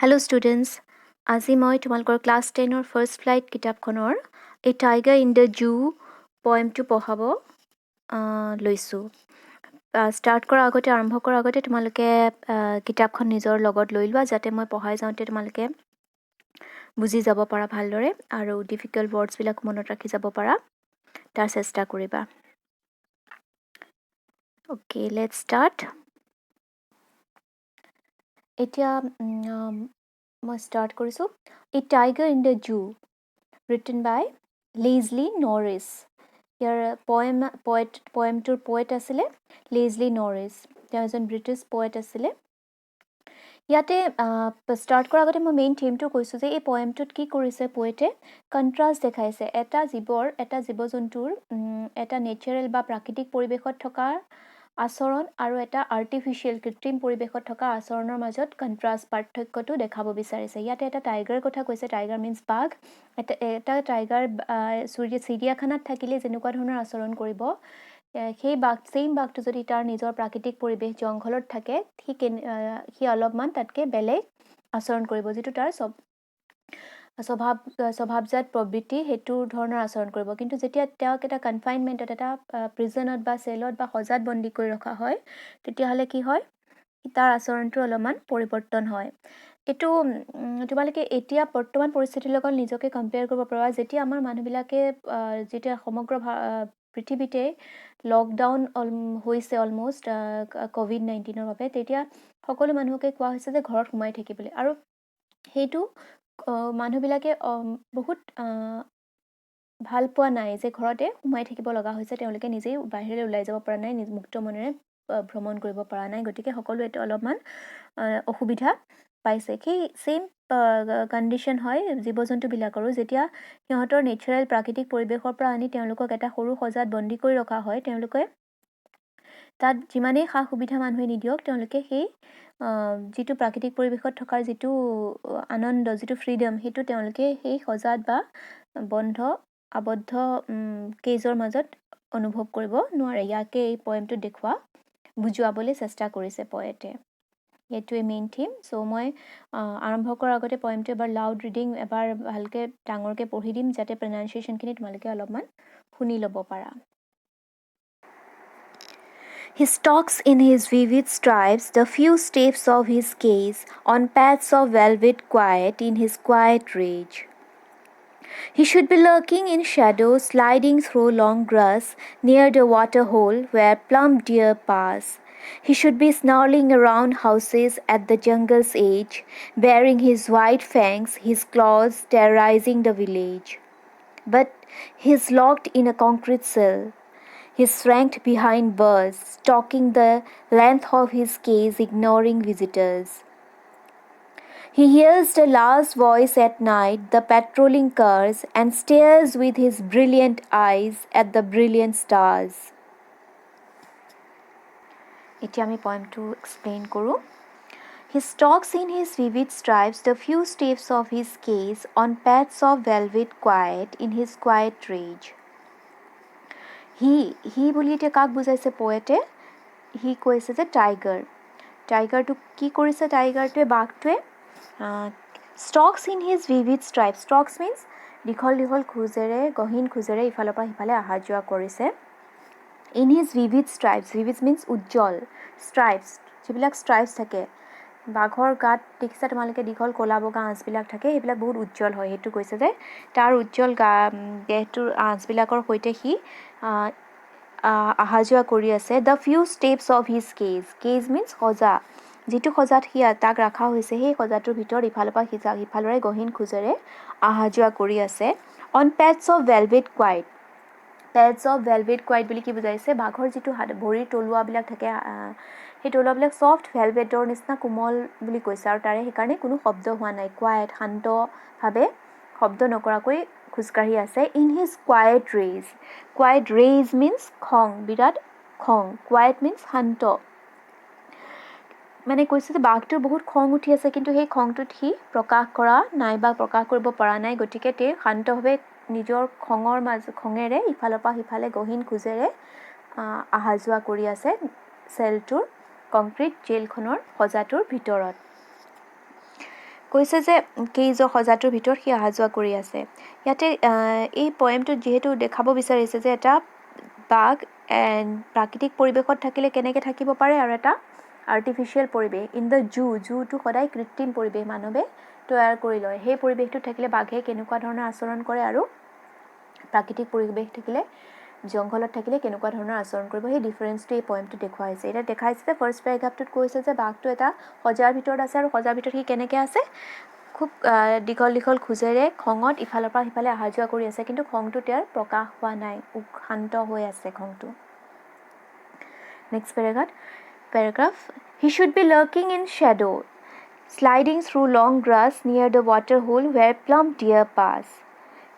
Hello students, আজি মই তোমালোকৰ ক্লাছ 10ৰ ফাৰ্ষ্ট ফ্লাইট কিতাপখনৰ a tiger in the zoo পয়েমটো পঢ়াব লৈছোঁ। আৰম্ভ কৰাৰ আগতে তোমালোকে কিতাপখন নিজৰ লগত লৈ লোৱা যাতে মই পঢ়াই যাওঁতে তোমালোকে বুজি যাব পাৰা ভালদৰে আৰু ডিফিকাল্ট ৱৰ্ডছবিলাক মনত ৰাখি যাব পাৰা তাৰ চেষ্টা কৰিবা। Okay, let's start. এতিয়া মই ষ্টাৰ্ট কৰিছোঁ। A tiger in the zoo written by Leslie Norris. ইয়াৰ পয়েমটোৰ পয়েট আছিলে লেজলি নৰিছ। তেওঁ এজন ব্ৰিটিছ পয়েট আছিলে। ইয়াতে ষ্টাৰ্ট কৰাৰ আগতে মই মেইন থিমটো কৈছোঁ যে এই পয়েমটোত কি কৰিছে পয়েটে, কণ্ট্ৰাষ্ট দেখাইছে এটা জীৱ জন্তুৰ এটা নেচাৰেল বা প্ৰাকৃতিক পৰিৱেশত থকা আচৰণ আৰু এটা আৰ্টিফিচিয়েল কৃত্ৰিম পৰিৱেশত থকা আচৰণৰ মাজত কণ্ট্ৰাষ্ট পাৰ্থক্যটো দেখাব বিচাৰিছে। ইয়াতে এটা টাইগাৰ কথা কৈছে, টাইগাৰ মিনছ বাঘ। এটা টাইগাৰ চিৰিয়াখানাত থাকিলে যেনেকুৱা ধৰণৰ আচৰণ কৰিব, সেই ছেইম বাঘটো যদি তাৰ নিজৰ প্ৰাকৃতিক পৰিৱেশ জংঘলত থাকে সি অলপমান তাতকৈ বেলেগ আচৰণ কৰিব, যিটো তাৰ স্বভাৱজাত প্ৰবৃত্তি সেইটো ধৰণৰ আচৰণ কৰিব। কিন্তু যেতিয়া তেওঁক এটা কনফাইনমেণ্টত এটা প্ৰিজনত বা চেলত বা সজাত বন্দী কৰি ৰখা হয় তেতিয়াহ'লে কি হয়, তাৰ আচৰণটো অলপমান পৰিৱৰ্তন হয়। এইটো তোমালোকে এতিয়া বৰ্তমান পৰিস্থিতিৰ লগত নিজকে কম্পেয়াৰ কৰিব পাৰা। যেতিয়া আমাৰ মানুহবিলাকে যেতিয়া সমগ্ৰ পৃথিৱীতে লকডাউন হৈছে অলমষ্ট ক'ভিড-19ৰ বাবে, তেতিয়া সকলো মানুহকে কোৱা হৈছে যে ঘৰত সোমাই থাকিবলৈ, আৰু সেইটো মানুহবিলাকে বহুত ভাল পোৱা নাই যে ঘৰতে সোমাই থাকিব লগা হৈছে। তেওঁলোকে নিজেই বাহিৰলৈ ওলাই যাব পৰা নাই, মুক্ত মনেৰে ভ্ৰমণ কৰিব পৰা নাই। গতিকে সকলোৱে অলপমান অসুবিধা পাইছে। সেই ছেইম কণ্ডিশ্যন হয় জীৱ জন্তুবিলাকৰো। যেতিয়া সিহঁতৰ নেচাৰেল প্ৰাকৃতিক পৰিৱেশৰ পৰা আনি তেওঁলোকক এটা সৰু সজাত বন্দী কৰি ৰখা হয়, তেওঁলোকে তাত যিমানেই সা সুবিধা মানুহে নিদিয়ক, তেওঁলোকে সেই যিটো প্ৰাকৃতিক পৰিৱেশত থকাৰ যিটো আনন্দ, যিটো ফ্ৰীডম, সেইটো তেওঁলোকে সেই সজাত বা আবদ্ধ কেজৰ মাজত অনুভৱ কৰিব নোৱাৰে। ইয়াকে এই পয়েমটোত বুজুৱাবলৈ চেষ্টা কৰিছে পয়েটে। এইটোৱে মেইন থিম। চ' মই আৰম্ভ কৰাৰ আগতে পয়েমটো এবাৰ লাউড ৰিডিং এবাৰ ভালকৈ ডাঙৰকৈ পঢ়ি দিম যাতে প্ৰনাউন্সিয়েশ্যনখিনি তোমালোকে অলপমান শুনি ল'ব পাৰা। He stalks in his vivid stripes the few steps of his gaze on paths of velvet quiet in his quiet rage. He should be lurking in shadow, sliding through long grass near the water hole where plump deer pass. He should be snarling around houses at the jungle's edge, baring his white fangs, his claws terrorizing the village. But he's locked in a concrete cell. He's ranked behind bars, stalking the length of his cage, ignoring visitors. He hears the last voice at night, the patrolling cars, and stares with his brilliant eyes at the brilliant stars. এতিয়া আমি পয়েমটো explain কৰোঁ। He stalks in his vivid stripes the few steps of his cage on paths of velvet quiet in his quiet rage. হি বুলি এতিয়া কাক বুজাইছে পয়েটে? হি কৈছে যে টাইগাৰটো কি কৰিছে? টাইগাৰটোৱে বাঘটোৱে stocks in his vivid ষ্ট্ৰাইপছ। Stocks means দীঘল দীঘল খোজেৰে, গহীন খোজেৰে ইফালৰ পৰা সিফালে অহা যোৱা কৰিছে। In his vivid stripes, vivid means উজ্জ্বল, ষ্ট্ৰাইপছ যিবিলাক ষ্ট্ৰাইপছ থাকে বাঘৰ গাত দেখিছা তোমালোকে, দীঘল ক'লা বগা আঁচবিলাক থাকে, সেইবিলাক বহুত উজ্জ্বল হয়। সেইটো কৈছে যে তাৰ উজ্জ্বল দেহটোৰ আঁচবিলাকৰ সৈতে সি অহা যোৱা কৰি আছে। The few steps of his cage means সজা, যিটো সজাত তাক ৰখা হৈছে সেই সজাটোৰ ভিতৰত ইফালৰ পৰা সিফালৰে গহীন খোজেৰে অহা যোৱা কৰি আছে। On patch of velvet quiet, patch of velvet quiet বুলি কি বুজাইছে? বাঘৰ যিটো ভৰিৰ তলুৱাবিলাক থাকে, সেই তলুৱাবিলাক ছফ্ট ভেলভেটৰ নিচিনা কোমল বুলি কৈছে, আৰু তাৰে সেইকাৰণে কোনো শব্দ হোৱা নাই। কোৱাইট, শান্তভাৱে শব্দ নকৰাকৈ খোজকাঢ়ি আছে। In his quiet raise means খং, বিৰাট খং। কোৱাইট মিনছ শান্ত, মানে কৈছে যে বাঘটোৰ বহুত খং উঠি আছে, কিন্তু সেই খংটোত সি প্ৰকাশ কৰা নাই বা প্ৰকাশ কৰিব পৰা নাই। গতিকে তেওঁ শান্তভাৱে নিজৰ খঙেৰে ইফালৰ পৰা সিফালে গহীন খোজেৰে অহা যোৱা কৰি আছে চেলটোৰ, কংক্ৰিট জেলখনৰ সজাটোৰ ভিতৰত। কৈছে যে কেইজ সজাটোৰ ভিতৰত সি অহা যোৱা কৰি আছে। ইয়াতে এই পয়েমটোত যিহেতু দেখাব বিচাৰিছে যে এটা বাঘ প্ৰাকৃতিক পৰিৱেশত থাকিলে কেনেকৈ থাকিব পাৰে আৰু এটা আৰ্টিফিচিয়েল পৰিৱেশ ইন দ্য জুটো সদায় কৃত্ৰিম পৰিৱেশ মানৱে তৈয়াৰ কৰি লয়। সেই পৰিৱেশটোত থাকিলে বাঘে কেনেকুৱা ধৰণৰ আচৰণ কৰে আৰু প্ৰাকৃতিক পৰিৱেশ থাকিলে জংঘলত থাকিলে কেনেকুৱা ধৰণৰ আচৰণ কৰিব, সেই ডিফাৰেঞ্চটো এই পয়েমটো দেখুওৱা হৈছে। এতিয়া দেখাইছে যে ফাৰ্ষ্ট পেৰাগ্ৰাফটোত কৈছে যে বাঘটো এটা সজাৰ ভিতৰত আছে আৰু সজাৰ ভিতৰত সি কেনেকৈ আছে, খুব দীঘল দীঘল খোজেৰে খঙত ইফালৰ পৰা সিফালে অহা যোৱা কৰি আছে, কিন্তু খংটো তেওঁৰ প্ৰকাশ হোৱা নাই, শান্ত হৈ আছে খংটো। Next paragraph he should be lurking in shadow sliding through long grass near the water hole where plump deer pass.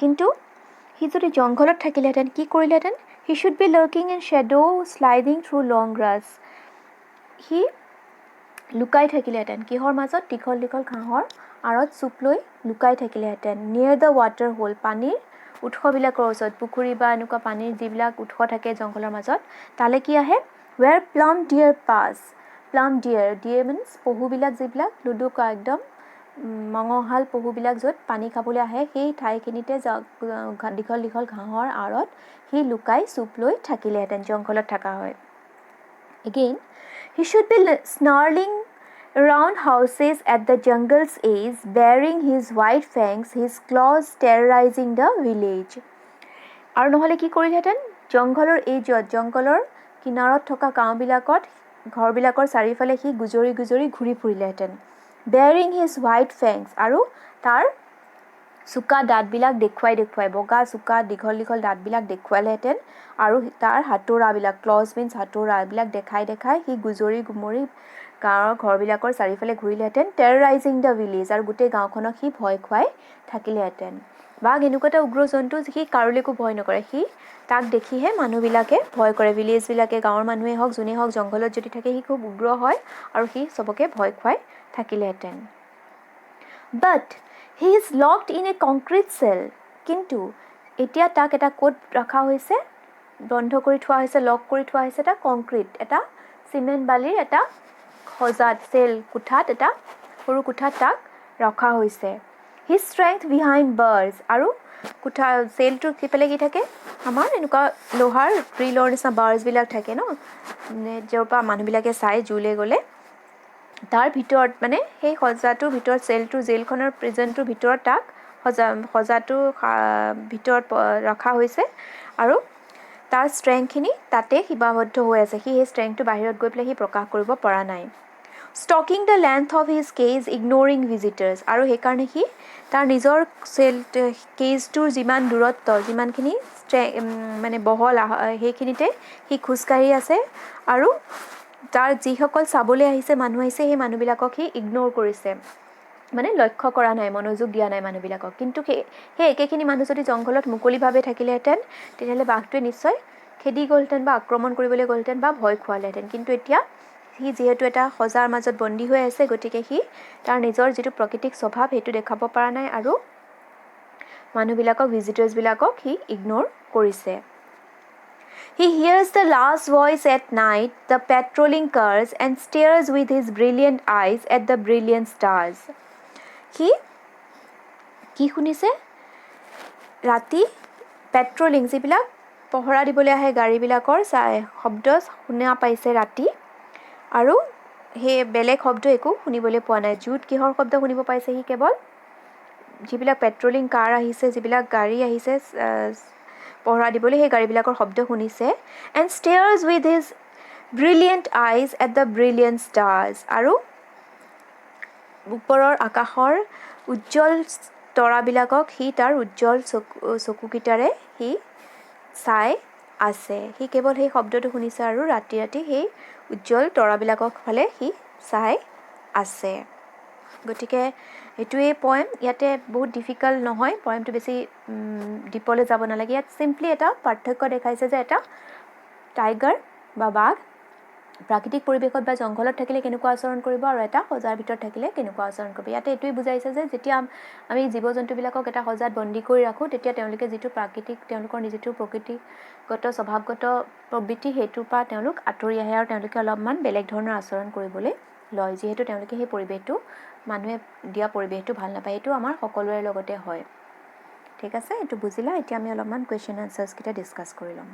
কিন্তু সি যদি জংঘলত থাকিলেহেঁতেন কি কৰিলেহেঁতেন, he should be lurking in shadow sliding through long grass, সি লুকাই থাকিলেহেঁতেন কিহৰ মাজত, দীঘল দীঘল ঘাঁহৰ আঁৰত চুপ লৈ লুকাই থাকিলেহেঁতেন। নিয়েৰ দ্য ৱাটাৰ হোল, পানীৰ উৎসবিলাকৰ ওচৰত, পুখুৰী বা এনেকুৱা পানীৰ যিবিলাক উৎস থাকে জংঘলৰ মাজত, তালৈ কি আহে, ৱেৰ প্লাম ডিয়াৰ পাছ, প্লাম ডিয়াৰ মিনছ পহুবিলাক যিবিলাক লুডুকা একদম মঙহাল পহুবিলাক য'ত পানী খাবলৈ আহে, সেই ঠাইখিনিতে দীঘল দীঘল ঘাঁহৰ আঁৰত সি লুকাই চুপ লৈ থাকিলেহেঁতেন, জংঘলত থকা হয়। Again he should be snarling around houses at the jungle's edge, baring his white fangs, his claws terrorizing the village. আৰু নহ'লে কি কৰিলেহেঁতেন, জংঘলৰ এজত, জংঘলৰ কিনাৰত থকা গাঁওবিলাকত ঘৰবিলাকৰ চাৰিওফালে সি গুজৰি গুজৰি ঘূৰি ফুৰিলেহেঁতেন। বেয়াৰিং হিজ হোৱাইট ফেংছ, আৰু তাৰ চোকা দাঁতবিলাক দেখুৱাই বগা চোকা দীঘল দীঘল দাঁতবিলাক দেখুৱালেহেঁতেন, আৰু তাৰ হাতোৰাবিলাক, ক্লজ মিনছ হাতোৰা, এইবিলাক দেখাই সি গুজৰি গুমৰি গাঁৱৰ ঘৰবিলাকৰ চাৰিওফালে ঘূৰিলেহেঁতেন। টেৰৰাইজিং দ্য ভিলেজ, আৰু গোটেই গাঁওখনক সি ভয় খুৱাই থাকিলেহেঁতেন। বাঘ এনেকুৱা এটা উগ্ৰ জন্তু সি কাৰোলৈকো ভয় নকৰে, সি তাক দেখিহে মানুহবিলাকে ভয় কৰে, ভিলেজবিলাকে, গাঁৱৰ মানুহে হওক যোনেই হওক, জংঘলত যদি থাকে সি খুব উগ্ৰ হয় আৰু সি চবকে ভয় খুৱাই থাকিলেহেঁতেন। But he is locked in a concrete cell, কিন্তু এতিয়া তাক এটা ক'ত ৰখা হৈছে, বন্ধ কৰি থোৱা হৈছে, লক কৰি থোৱা হৈছে এটা কংক্ৰিট, এটা চিমেণ্ট বালিৰ এটা সজাত চেল কোঠাত, এটা সৰু কোঠাত তাক ৰখা হৈছে। হিজ ষ্ট্ৰেংথ বিহাইণ্ড বাৰ্ছ, আৰু কোঠা চেলটোৰ সিফালে কি থাকে, আমাৰ এনেকুৱা লোহাৰ গ্ৰিলৰ নিচিনা বাৰ্ছবিলাক থাকে ন, য'ৰ পৰা মানুহবিলাকে চাই জুলে গ'লে, তাৰ ভিতৰত মানে সেই সজাটোৰ ভিতৰত, চেলটোৰ জেলখনৰ প্ৰিজনটোৰ ভিতৰত তাক সজাটোৰ ভিতৰত ৰখা হৈছে, আৰু তাৰ ষ্ট্ৰেংথখিনি তাতে সীমাবদ্ধ হৈ আছে, সি সেই ষ্ট্ৰেংথটো বাহিৰত গৈ পেলাই সি প্ৰকাশ কৰিব পৰা নাই। Stalking the length of his cage ignoring visitors, আৰু সেইকাৰণে সি তাৰ নিজৰ কেজটোৰ যিমান দূৰত্ব, যিমানখিনি মানে বহল, সেইখিনিতে সি খোজকাঢ়ি আছে, আৰু তাৰ যিসকল চাবলৈ আহিছে, মানুহ আহিছে, সেই মানুহবিলাকক সি ইগন'ৰ কৰিছে, মানে লক্ষ্য কৰা নাই, মনোযোগ দিয়া নাই মানুহবিলাকক। কিন্তু সেই একেখিনি মানুহ যদি জংঘলত মুকলিভাৱে থাকিলেহেঁতেন, তেতিয়াহ'লে বাঘটোৱে নিশ্চয় খেদি গ'লহেঁতেন বা আক্ৰমণ কৰিবলৈ গ'লহেঁতেন বা ভয় খোৱালেহেঁতেন। কিন্তু এতিয়া সি যিহেতু এটা সজাৰ মাজত বন্দী হৈ আছে, গতিকে সি তাৰ নিজৰ যিটো প্ৰাকৃতিক স্বভাৱ সেইটো দেখাব পৰা নাই, আৰু মানুহবিলাকক, ভিজিটাৰ্ছবিলাকক সি ইগন'ৰ কৰিছে। He hears the last voice at night, the patrolling cars, and stares with his brilliant eyes at the brilliant stars. সি কি শুনিছে, ৰাতি পেট্ৰলিং, যিবিলাক পহৰা দিবলৈ আহে গাড়ীবিলাকৰ শব্দ শুনা পাইছে ৰাতি, আৰু সেই বেলেগ শব্দ একো শুনিবলৈ পোৱা নাই। জুইত কিহৰ শব্দ শুনিব পাইছে সি, কেৱল যিবিলাক পেট্ৰলিং কাৰ আহিছে, যিবিলাক গাড়ী আহিছে পহৰা দিবলৈ, সেই গাড়ীবিলাকৰ শব্দ শুনিছে। And stares with his brilliant eyes at the brilliant stars, আৰু ওপৰৰ আকাশৰ উজ্জ্বল তৰাবিলাকক সি তাৰ উজ্জ্বল চকুকেইটাৰে সি চাই আছে। সি কেৱল সেই শব্দটো শুনিছে, আৰু ৰাতি ৰাতি সেই উজ্জ্বল তৰাবিলাকৰ ফালে সি চাই আছে। গতিকে এইটোৱেই পয়েম। ইয়াতে বহুত ডিফিকাল্ট নহয়, পয়েমটো বেছি ডিপলৈ যাব নালাগে। ইয়াত চিম্পলি এটা পাৰ্থক্য দেখাইছে যে এটা টাইগাৰ বা বাঘ প্ৰাকৃতিক পৰিৱেশত বা জংঘলত থাকিলে কেনেকুৱা আচৰণ কৰিব, আৰু এটা সজাৰ ভিতৰত থাকিলে কেনেকুৱা আচৰণ কৰিব। ইয়াতে এইটোৱে বুজাইছে যে যেতিয়া আমি জীৱ জন্তুবিলাকক এটা সজাত বন্দী কৰি ৰাখোঁ, তেতিয়া তেওঁলোকে যিটো তেওঁলোকৰ যিটো প্ৰকৃতিগত স্বভাৱগত প্ৰবৃত্তি, সেইটোৰ পৰা তেওঁলোক আঁতৰি আহে, আৰু তেওঁলোকে অলপমান বেলেগ ধৰণৰ আচৰণ কৰিবলৈ লয়, যিহেতু তেওঁলোকে সেই পৰিৱেশটো মানুহে দিয়া পৰিৱেশটো ভাল নাপায়, এইটো আমাৰ সকলোৰে লগতে হয়। ঠিক আছে, এইটো বুজিলা। এতিয়া আমি অলপমান কুৱেশ্যন এনচাৰ্ছকেইটা ডিছকাছ কৰি ল'ম।